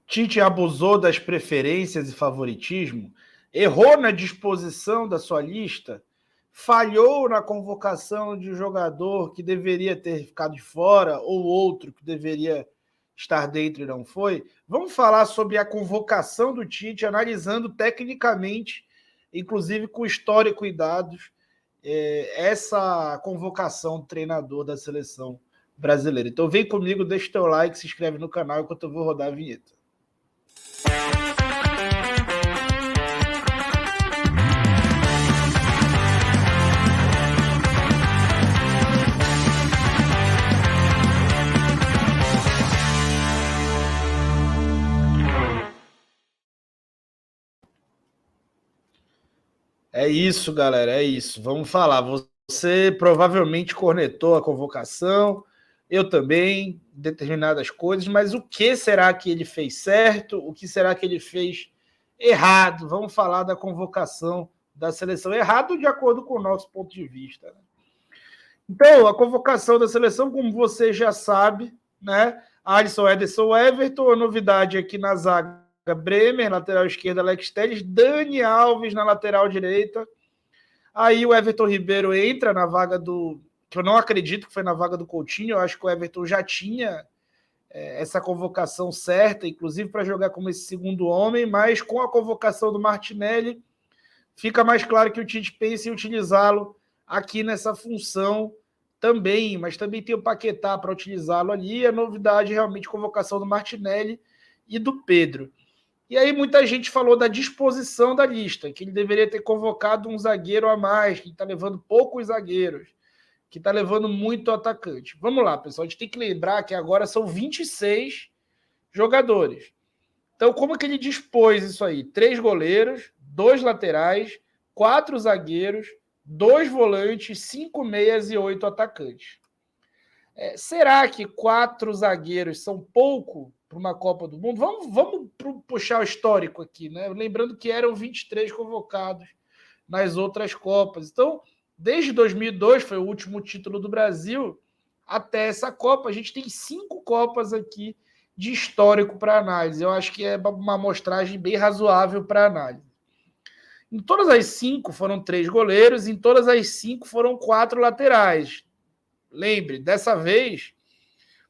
Tite abusou das preferências e favoritismo, errou na disposição da sua lista, falhou na convocação de um jogador que deveria ter ficado de fora ou outro que deveria estar dentro e não foi. Vamos falar sobre a convocação do Tite, analisando tecnicamente, inclusive com histórico e dados, essa convocação do treinador da seleção brasileira. Então vem comigo, deixa o teu like, se inscreve no canal enquanto eu vou rodar a vinheta. É isso, galera, é isso. Vamos falar. Você provavelmente cornetou a convocação, eu também, determinadas coisas, mas o que será que ele fez certo? O que será que ele fez errado? Vamos falar da convocação da seleção. Errado de acordo com o nosso ponto de vista. Então, a convocação da seleção, como você já sabe, né? Alisson, Ederson, Everton, a novidade aqui na zaga, Bremer, lateral esquerda, Alex Telles, Dani Alves na lateral direita. Aí o Everton Ribeiro entra na vaga do... que eu não acredito que foi na vaga do Coutinho, eu acho que o Everton já tinha essa convocação certa, inclusive para jogar como esse segundo homem, mas com a convocação do Martinelli, fica mais claro que o Tite pensa em utilizá-lo aqui nessa função também, mas também tem o Paquetá para utilizá-lo ali, a novidade realmente a convocação do Martinelli e do Pedro. E aí muita gente falou da disposição da lista, que ele deveria ter convocado um zagueiro a mais, que está levando poucos zagueiros, que está levando muito atacante. Vamos lá, pessoal, a gente tem que lembrar que agora são 26 jogadores. Então, como que ele dispôs isso aí? 3 goleiros, 2 laterais, 4 zagueiros, 2 volantes, 5 meias e 8 atacantes. Será que 4 zagueiros são pouco para uma Copa do Mundo? Vamos puxar o histórico aqui, né? Lembrando que eram 23 convocados nas outras Copas. Então, desde 2002, foi o último título do Brasil, até essa Copa, a gente tem 5 Copas aqui de histórico para análise. Eu acho que é uma amostragem bem razoável para análise. Em todas as 5 foram 3 goleiros, em todas as 5 foram 4 laterais. Lembre, dessa vez,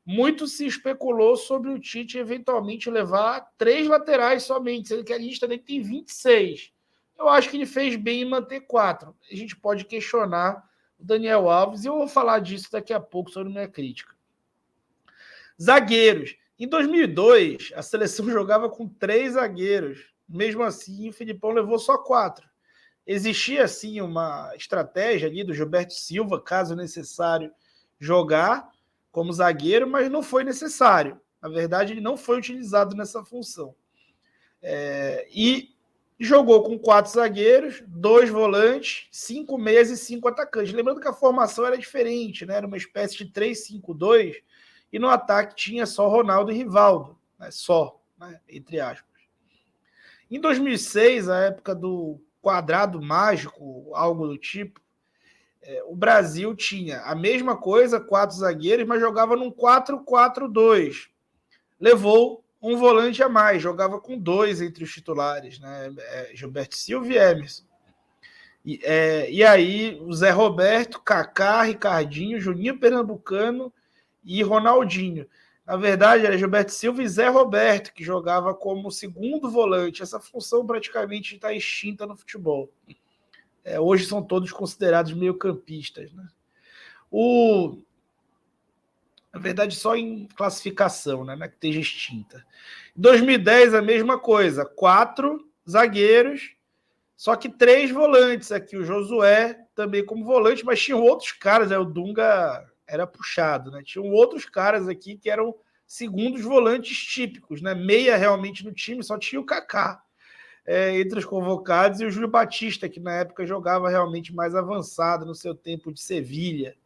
muito se especulou sobre o Tite eventualmente levar 3 laterais somente, sendo que a lista dele tem 26. Eu acho que ele fez bem em manter 4. A gente pode questionar o Daniel Alves, e eu vou falar disso daqui a pouco sobre minha crítica. Zagueiros. Em 2002, a seleção jogava com 3 zagueiros. Mesmo assim, o Filipão levou só 4. Existia, assim, uma estratégia ali do Gilberto Silva, caso necessário, jogar como zagueiro, mas não foi necessário. Na verdade, ele não foi utilizado nessa função. E jogou com 4 zagueiros, 2 volantes, 5 meias e 5 atacantes. Lembrando que a formação era diferente, né? Era uma espécie de 3-5-2, e no ataque tinha só Ronaldo e Rivaldo, né? Só, né? Entre aspas. Em 2006, a época do quadrado mágico, algo do tipo, o Brasil tinha a mesma coisa, 4 zagueiros, mas jogava num 4-4-2. Levou um volante a mais, jogava com 2 entre os titulares, né? Gilberto Silva e Emerson. E aí o Zé Roberto, Kaká, Ricardinho, Juninho Pernambucano e Ronaldinho. Na verdade, era Gilberto Silva e Zé Roberto, que jogava como segundo volante. Essa função praticamente está extinta no futebol. Hoje são todos considerados meio-campistas, né? Na verdade, só em classificação, né? Que esteja extinta. Em 2010, a mesma coisa. 4 zagueiros, só que 3 volantes aqui. O Josué também como volante, mas tinham outros caras, né? O Dunga era puxado, né? Tinham outros caras aqui que eram segundos volantes típicos, né? Meia realmente no time, só tinha o Kaká entre os convocados, e o Júlio Batista, que na época jogava realmente mais avançado no seu tempo de Sevilha.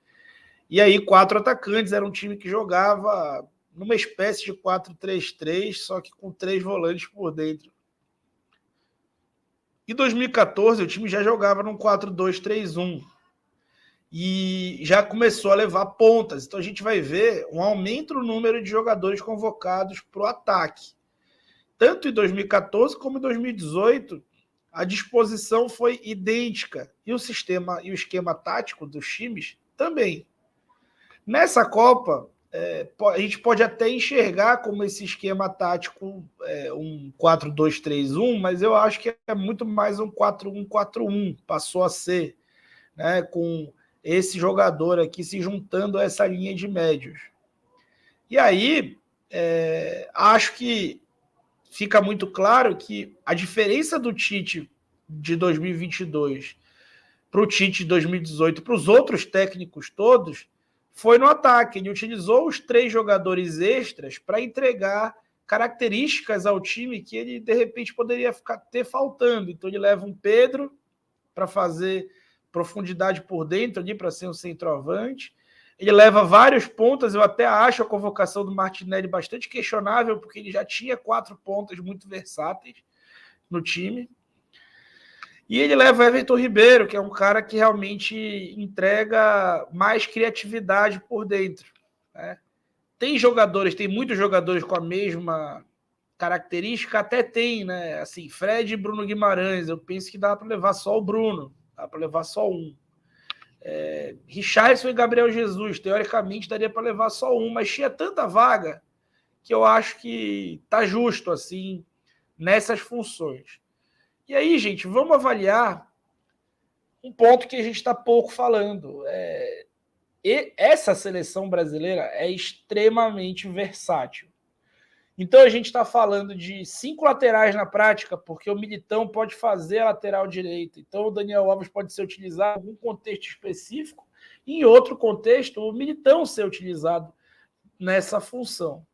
E aí 4 atacantes, era um time que jogava numa espécie de 4-3-3, só que com 3 volantes por dentro. Em 2014, o time já jogava num 4-2-3-1 e já começou a levar pontas. Então a gente vai ver um aumento no número de jogadores convocados para o ataque. tanto em 2014 como em 2018, a disposição foi idêntica. E o sistema e o esquema tático dos times também. Nessa Copa, a gente pode até enxergar como esse esquema tático um 4-2-3-1, mas eu acho que é muito mais um 4-1-4-1, passou a ser, né, com esse jogador aqui se juntando a essa linha de médios. E aí, acho que fica muito claro que a diferença do Tite de 2022 para o Tite de 2018, para os outros técnicos todos, foi no ataque. Ele utilizou os 3 jogadores extras para entregar características ao time que ele, de repente, poderia ter faltando. Então, ele leva um Pedro para fazer profundidade por dentro, ali para ser um centroavante. Ele leva vários pontas. Eu até acho a convocação do Martinelli bastante questionável, porque ele já tinha 4 pontas muito versáteis no time. E ele leva o Everton Ribeiro, que é um cara que realmente entrega mais criatividade por dentro, né? Tem muitos jogadores com a mesma característica, até tem, né? Assim, Fred e Bruno Guimarães, eu penso que dá para levar só o Bruno, dá para levar só um. Richarlison e Gabriel Jesus, teoricamente daria para levar só um, mas tinha tanta vaga que eu acho que tá justo, assim, nessas funções. E aí, gente, vamos avaliar um ponto que a gente está pouco falando. E essa seleção brasileira é extremamente versátil. Então a gente está falando de 5 laterais na prática, porque o Militão pode fazer a lateral direita. Então o Daniel Alves pode ser utilizado em algum contexto específico, e em outro contexto o Militão ser utilizado nessa função.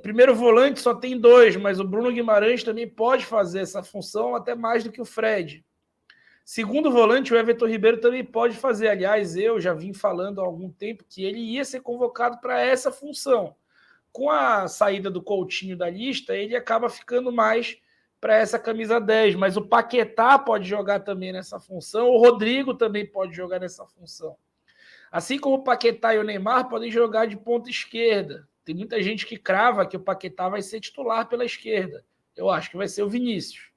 Primeiro volante só tem 2, mas o Bruno Guimarães também pode fazer essa função até mais do que o Fred. Segundo volante, o Everton Ribeiro também pode fazer. Aliás, eu já vim falando há algum tempo que ele ia ser convocado para essa função. Com a saída do Coutinho da lista, ele acaba ficando mais para essa camisa 10. Mas o Paquetá pode jogar também nessa função. O Rodrigo também pode jogar nessa função. Assim como o Paquetá e o Neymar podem jogar de ponta esquerda. Tem muita gente que crava que o Paquetá vai ser titular pela esquerda. Eu acho que vai ser o Vinícius.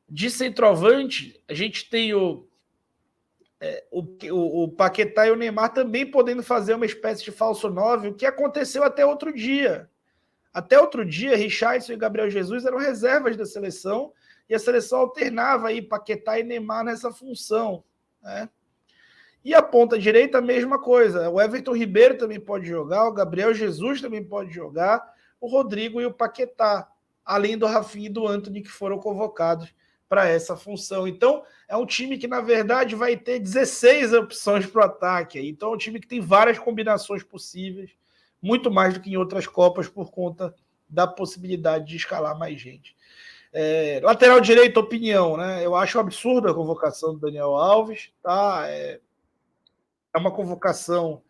De centroavante, a gente tem o Paquetá e o Neymar também podendo fazer uma espécie de falso 9, o que aconteceu até outro dia. Até outro dia, Richarlison e Gabriel Jesus eram reservas da seleção e a seleção alternava aí Paquetá e Neymar nessa função, né? E a ponta direita, a mesma coisa. O Everton Ribeiro também pode jogar, o Gabriel Jesus também pode jogar, o Rodrigo e o Paquetá, além do Rafinha e do Antony, que foram convocados para essa função. Então, é um time que, na verdade, vai ter 16 opções para o ataque. Então, é um time que tem várias combinações possíveis, muito mais do que em outras Copas, por conta da possibilidade de escalar mais gente. Lateral direito, opinião, né? Eu acho absurda a convocação do Daniel Alves, tá? É uma convocação,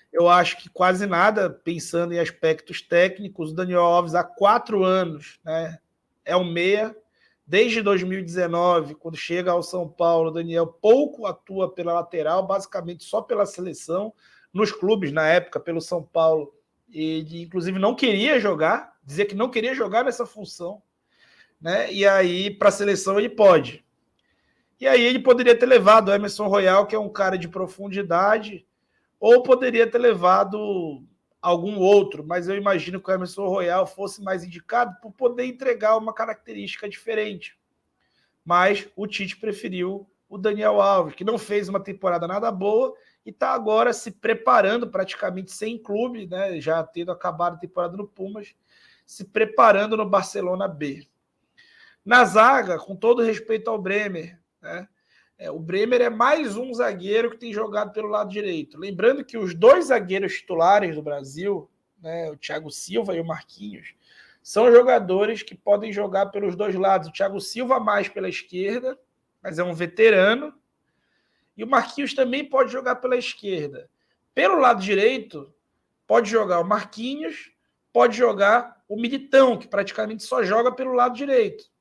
eu acho que quase nada, pensando em aspectos técnicos. O Daniel Alves, há 4 anos, né, é um meia. Desde 2019, quando chega ao São Paulo, o Daniel pouco atua pela lateral, basicamente só pela seleção. Nos clubes, na época, pelo São Paulo, ele, inclusive, não queria jogar, dizia que não queria jogar nessa função, né? E aí, para a seleção, ele pode. E aí ele poderia ter levado o Emerson Royal, que é um cara de profundidade, ou poderia ter levado algum outro, mas eu imagino que o Emerson Royal fosse mais indicado por poder entregar uma característica diferente. Mas o Tite preferiu o Daniel Alves, que não fez uma temporada nada boa e está agora se preparando, praticamente sem clube, né? Já tendo acabado a temporada no Pumas, se preparando no Barcelona B. Na zaga, com todo respeito ao Bremer, né? O Bremer é mais um zagueiro que tem jogado pelo lado direito. Lembrando que os 2 zagueiros titulares do Brasil, né, o Thiago Silva e o Marquinhos, são jogadores que podem jogar pelos 2 lados. O Thiago Silva mais pela esquerda, mas é um veterano. E o Marquinhos também pode jogar pela esquerda. Pelo lado direito, pode jogar o Marquinhos, pode jogar o Militão, que praticamente só joga pelo lado direito.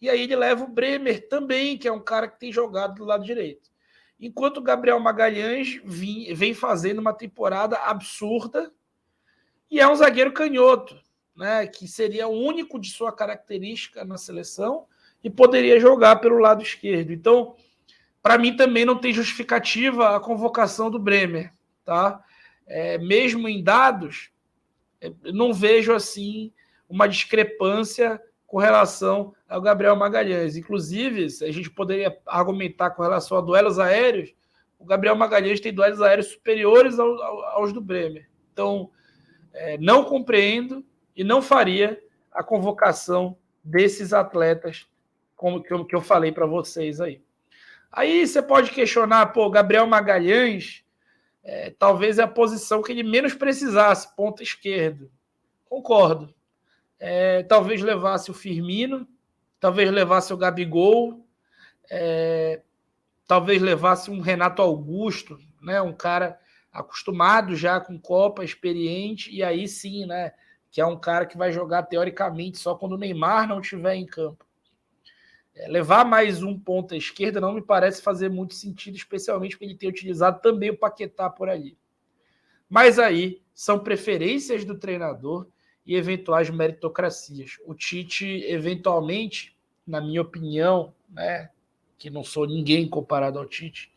E aí ele leva o Bremer também, que é um cara que tem jogado do lado direito. Enquanto o Gabriel Magalhães vem fazendo uma temporada absurda e é um zagueiro canhoto, né, que seria o único de sua característica na seleção e poderia jogar pelo lado esquerdo. Então, para mim também não tem justificativa a convocação do Bremer, tá? Mesmo em dados, não vejo assim uma discrepância com relação ao Gabriel Magalhães. Inclusive, a gente poderia argumentar com relação a duelos aéreos, o Gabriel Magalhães tem duelos aéreos superiores aos do Bremer. Então, não compreendo e não faria a convocação desses atletas, como que eu falei para vocês aí. Aí você pode questionar, pô, Gabriel Magalhães, talvez é a posição que ele menos precisasse, ponta esquerdo. Concordo. Talvez levasse o Firmino, talvez levasse o Gabigol, talvez levasse um Renato Augusto, né, um cara acostumado já com Copa, experiente, e aí sim, né, que é um cara que vai jogar teoricamente só quando o Neymar não estiver em campo. Levar mais um ponta esquerda não me parece fazer muito sentido, especialmente porque ele tem utilizado também o Paquetá por ali. Mas aí são preferências do treinador e eventuais meritocracias. O Tite, eventualmente, na minha opinião, né, que não sou ninguém comparado ao Tite,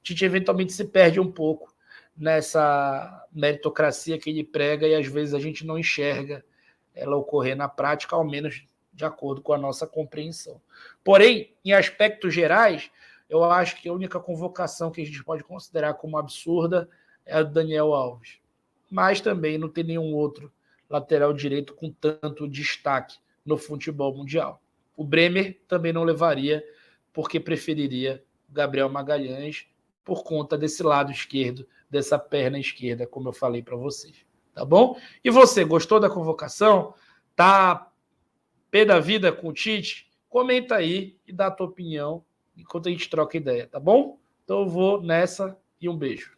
o Tite eventualmente se perde um pouco nessa meritocracia que ele prega e às vezes a gente não enxerga ela ocorrer na prática, ao menos de acordo com a nossa compreensão. Porém, em aspectos gerais, eu acho que a única convocação que a gente pode considerar como absurda é a do Daniel Alves. Mas também não tem nenhum outro lateral direito com tanto destaque no futebol mundial. O Bremer também não levaria, porque preferiria o Gabriel Magalhães por conta desse lado esquerdo, dessa perna esquerda, como eu falei para vocês. Tá bom? E você, gostou da convocação? Tá pé da vida com o Tite? Comenta aí e dá a tua opinião enquanto a gente troca ideia, tá bom? Então eu vou nessa e um beijo.